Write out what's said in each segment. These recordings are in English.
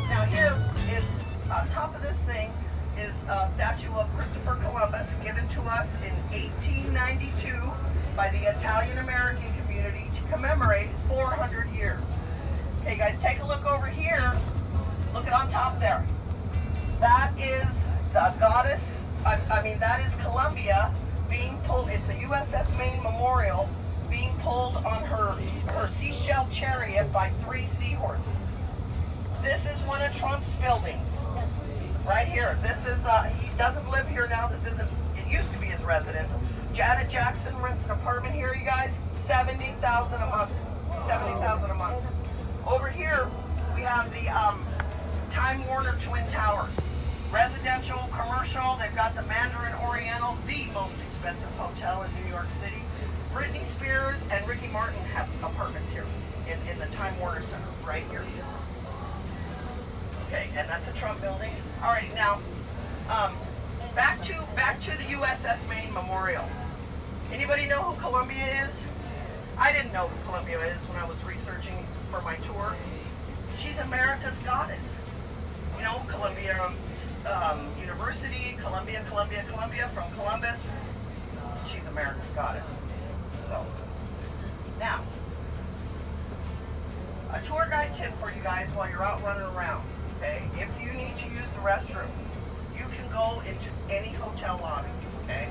Now here is, on top of this thing, is a statue of Christopher Columbus given to us in 1892 by the Italian American community to commemorate 400 years. Okay guys, take a look over here. Look at on top there. That is the goddess, that is Columbia being pulled. It's a USS Maine memorial being pulled on her seashell chariot by 3 seahorses. This is one of Trump's buildings. Right here. This is, he doesn't live here now. This isn't, it used to be his residence. Janet Jackson rents an apartment here, you guys. $70,000 a month. $70,000 a month. Over here, we have the Time Warner Twin Towers. Residential, commercial, they've got the Mandarin Oriental, the most expensive hotel in New York City. Britney Spears and Ricky Martin have apartments here in the Time Warner Center, right here. Okay, and that's a Trump building. Alrighty, now, back to the USS Maine Memorial. Anybody know who Columbia is? I didn't know who Columbia is when I was researching for my tour. She's America's goddess. You know, Columbia University, Columbia from Columbus. She's America's goddess. So, now, a tour guide tip for you guys while you're out running around. Okay, if you need to use the restroom, you can go into any hotel lobby. Okay,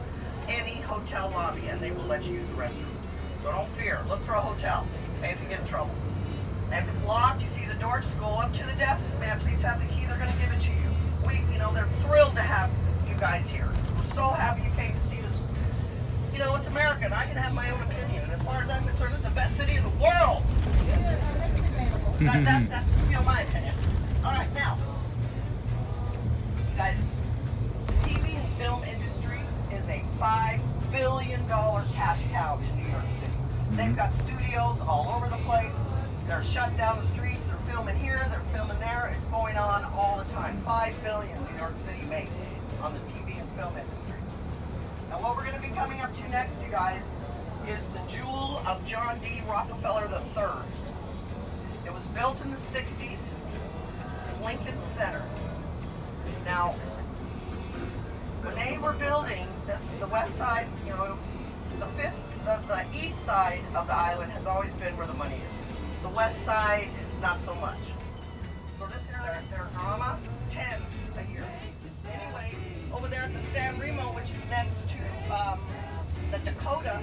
any hotel lobby, and they will let you use the restroom. So don't fear. Look for a hotel. Okay, if you get in trouble. If it's locked, you see the door, just go up to the desk. Man, please have the key. They're going to give it to you. They're thrilled to have you guys here. We're so happy you came to see this. You know, it's America, and I can have my own opinion. And as far as I'm concerned, it's the best city in the world. That's my opinion. All right, now, you guys, the TV and film industry is a $5 billion cash cow to New York City. They've got studios all over the place. They're shutting down the streets. They're filming here. They're filming there. It's going on all the time. $5 billion New York City makes on the TV and film industry. Now, what we're going to be coming up to next, you guys, is the Jewel of John D. Rockefeller III. It was built in the 60s. It's Lincoln Center. Now, when they were building this, the west side, the east side of the island has always been where the money is. The west side, not so much. So this is their drama, 10 a year. Anyway, over there at the San Remo, which is next to the Dakota,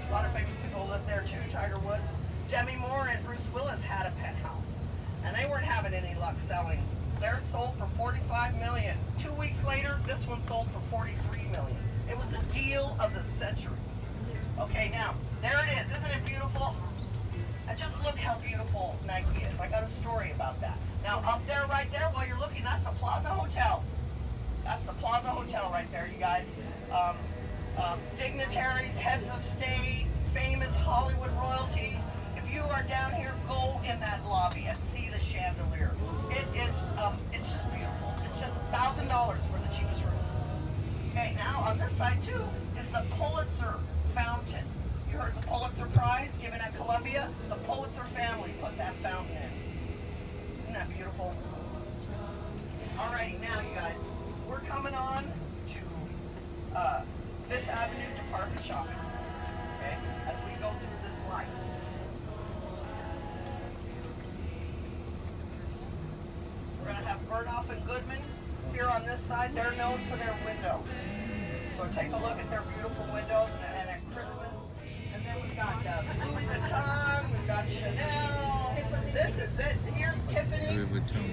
a lot of famous people live there too, Tiger Woods. Demi Moore and Bruce Willis had a penthouse, and they weren't having any luck selling. Theirs sold for $45 million. 2 weeks later, this one sold for $43 million. It was the deal of the century. Okay, now, there it is. Isn't it beautiful? And just look how beautiful Nike is. I got a story about that. Now, up there, right there, while you're looking, that's the Plaza Hotel. That's the Plaza Hotel right there, you guys. Dignitaries, heads of state, famous Hollywood royalty. If you are down here, go in that lobby and see the chandelier. It's just beautiful. It's just $1,000 for the cheapest room. Okay, now on this side too is the Pulitzer Fountain. You heard the Pulitzer Prize given at Columbia? The Pulitzer family put that fountain in. Isn't that beautiful? Alrighty, now you guys, we're coming on to Fifth Avenue Department Shopping. Okay, as we go through this light. We're going to have Berghoff and Goodman here on this side. They're known for their windows. So take a look at their beautiful windows and at Christmas. And then we've got Louis Vuitton, we've got Chanel. This is it. Here's Tiffany's.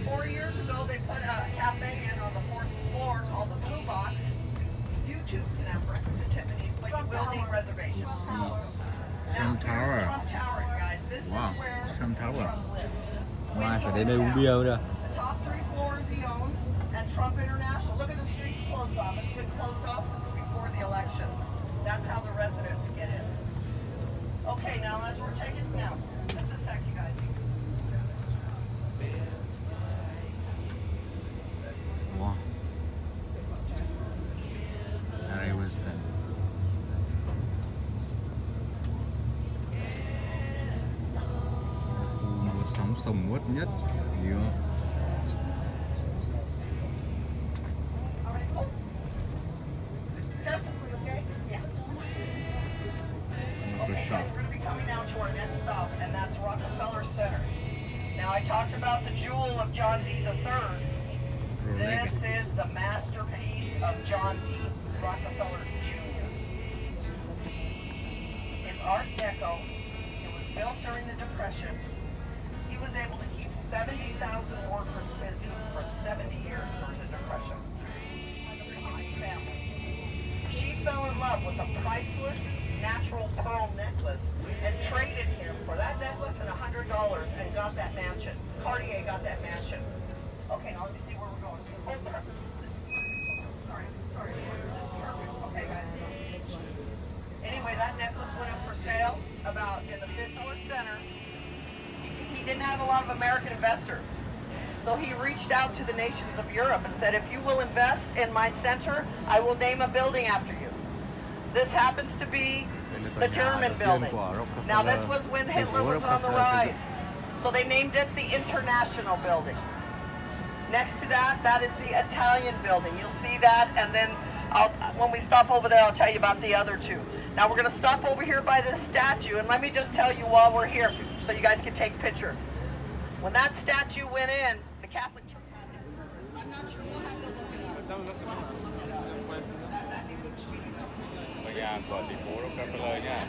4 years ago, they put a cafe in on the 4th floor called the Blue Box. You too can have breakfast at Tiffany's, but you will need reservations. Trump Tower. Trump Tower, you guys. This Wow, is where Trump Tower. Trump lives. Mai phải đến đây uống bia nữa. The top 3 floors he owns, and Trump International. Look at the streets closed off. It's been closed off since before the election. That's how the residents get in. Okay, now as we're taking now, just a sec, you guys. Wow. Đây Winston. sầm uất nhất nhiều. Okay, we're going to be coming now to our next stop, and that's Rockefeller Center. Now, I talked about the jewel of John D. III. This is the masterpiece of John D. Rockefeller Jr. It's Art Deco. It was built during the Depression. He was able to keep 70,000 workers busy for 70 years during the Depression. Family. She fell in love with a priceless natural pearl necklace and traded him for that necklace and $100 and got that mansion. Cartier got that mansion. Okay, now let me see where we're going. Oh, sorry. This is perfect. Okay, guys. Anyway, that necklace went up for sale about in the $50 center. He didn't have a lot of American investors. So he reached out to the nations of Europe and said, if you will invest in my center, I will name a building after you. This happens to be the German building. Now this was when Hitler was on the rise. So they named it the International Building. Next to that, that is the Italian building. You'll see that, and then when we stop over there, I'll tell you about the other two. Now we're going to stop over here by this statue, and let me just tell you while we're here, so you guys can take pictures. When that statue went in, the Catholic Church had his service. I'm not sure, we'll have to look it up. Nhà của tỷ phú Rockefeller nha.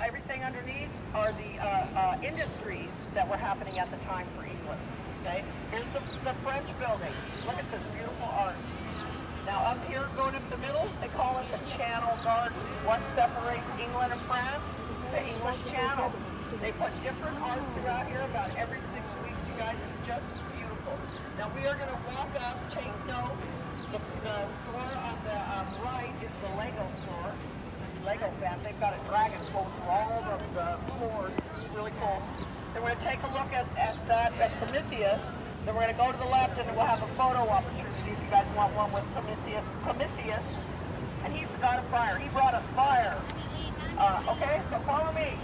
Everything underneath are the industries that were happening at the time for England. Okay, here's the French building. Look at this beautiful art. Now up here, going up the middle, they call it the Channel Gardens. What separates England and France? The English Channel. They put different art throughout here about every 6 weeks, you guys. It's just beautiful. Now we are going to walk up, take note. The store on the right is the Lego store. Lego fans. They've got a dragon going through all of the floors. It's really cool. Then we're going to take a look at Prometheus. Then we're going to go to the left and we'll have a photo opportunity if you guys want one with Prometheus. And he's a god of fire. He brought us fire. Okay, so follow me.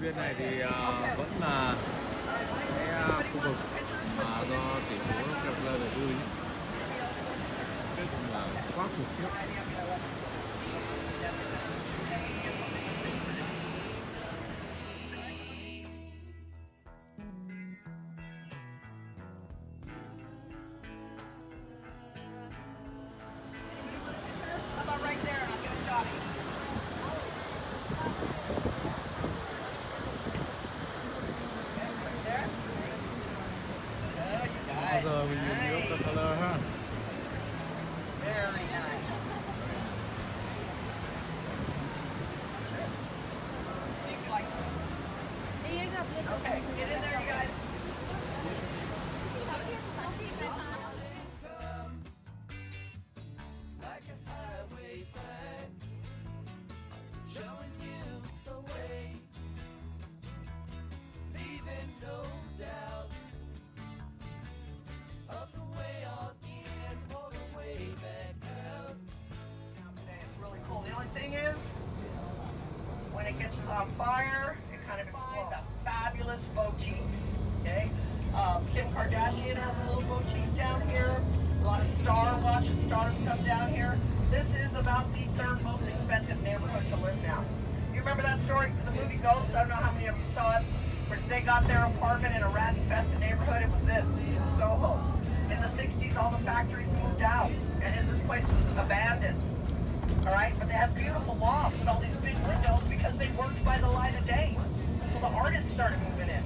Bên này thì vẫn là cái khu vực mà do tỷ phú Rockefeller đầu tư nhé. Là quá khủng khiếp. Bao giờ mình nhìn thấy Rockefeller ha. Very nice. Okay, get in there, you guys. When it catches on fire, it kind of explodes. Fabulous boutiques, okay? Kim Kardashian has a little boutique down here. A lot of watching stars come down here. This is about the third most expensive neighborhood to live now. You remember that story, the movie Ghost? I don't know how many of you saw it. Where they got their apartment in a rat-infested neighborhood. It was this, in Soho. In the 60s, all the factories moved out, and this place was abandoned. All right, but they have beautiful lofts and all these big windows because they worked by the light of day. So the artists started moving in.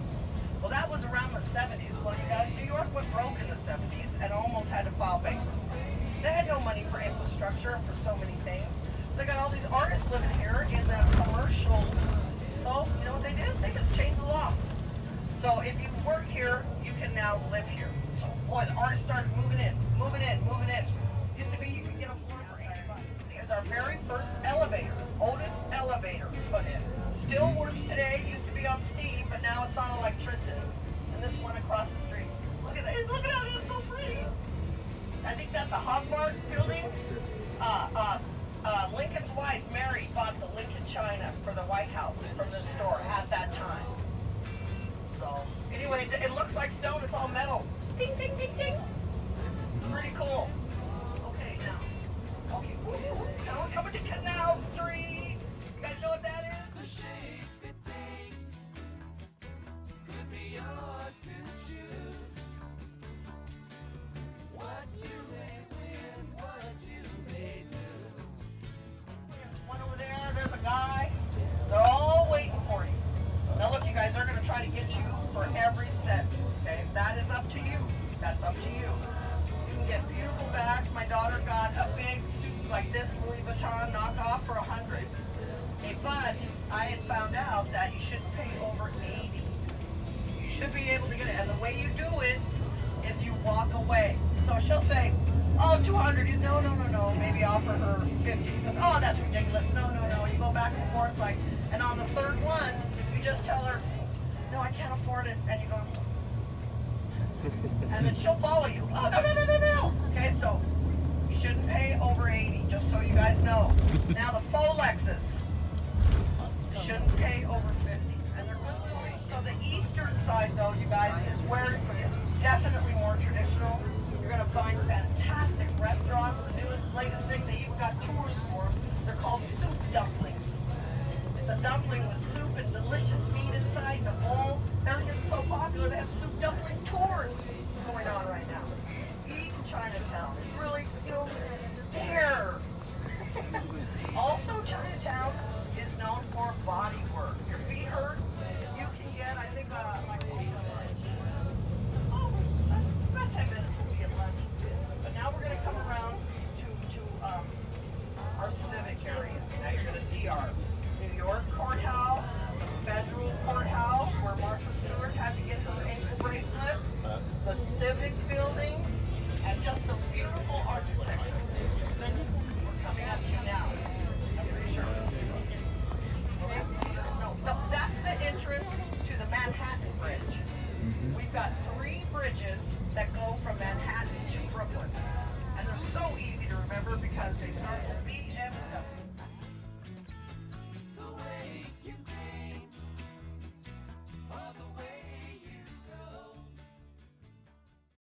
Well, that was around the 70s. Well, you guys, New York went broke in the 70s and almost had to file bankruptcy. They had no money for infrastructure and for so many things. So they got all these artists living here in the commercial. So, you know what they did? They just changed the law. So if you work here, you can now live here. So, boy, the artists started moving in. Used to be you could get a floor for $80. It's our very first elevator, Otis elevator put in. still works today. Used to be on steam, but now it's on electricity. And this one across the street. Look at that! Look at that! It's so pretty. I think that's a Hogwarts building. Lincoln's wife, Mary, bought the Lincoln China for the White House from this store at that time. So, anyways, it looks like stone. It's all metal. Ding, ding, ding, ding. Pretty cool. Okay, now. Okay, now we're coming to Canal Street. You guys know what that is? The shape it takes could be yours to choose. What you may win, what you may lose. One over there, there's a guy. They're all waiting for you. Now look, you guys, they're going to try to get you for every cent. Okay, that is up to you. That's up to you. You can get beautiful bags. My daughter got a big suit like this Louis Vuitton knockoff for $100. Okay, but I had found out that you shouldn't pay over $80. You should be able to get it, and the way you do it is you walk away. So she'll say, "Oh, $200." You no, maybe offer her $50. So, "Oh, that's ridiculous." No. You go back and forth like, and on the third one, you just tell her, "No, I can't afford it," and you go, and then she'll follow you. "Oh, no. Okay, so you shouldn't pay over $80, just so you guys know. Now the faux Lexus, you shouldn't pay over $50. And they're really, so the eastern side though, you guys, is where it's definitely more traditional. You're gonna find fantastic restaurants. The newest, latest thing, they even got tours for them. They're called soup dumplings. It's a dumpling with soup and delicious meat inside the bowl. They're getting so popular, they have soup dumpling tours going on right now. Eat in Chinatown. It's really, there. Also, Chinatown is known for body work. Your feet hurt, you can get, I think, like, oh, about 10 minutes we'll be at lunch. But now we're going to come around to our civic area. Now you're going to see our New York courthouse, the federal courthouse where Martha Stewart had to get her ankle bracelet, the civic building, and just some beautiful architecture. We're coming up to now. I'm pretty sure. No, that's the entrance to the Manhattan Bridge. We've got 3 bridges that go from Manhattan to Brooklyn. And they're so easy to remember because they start with BM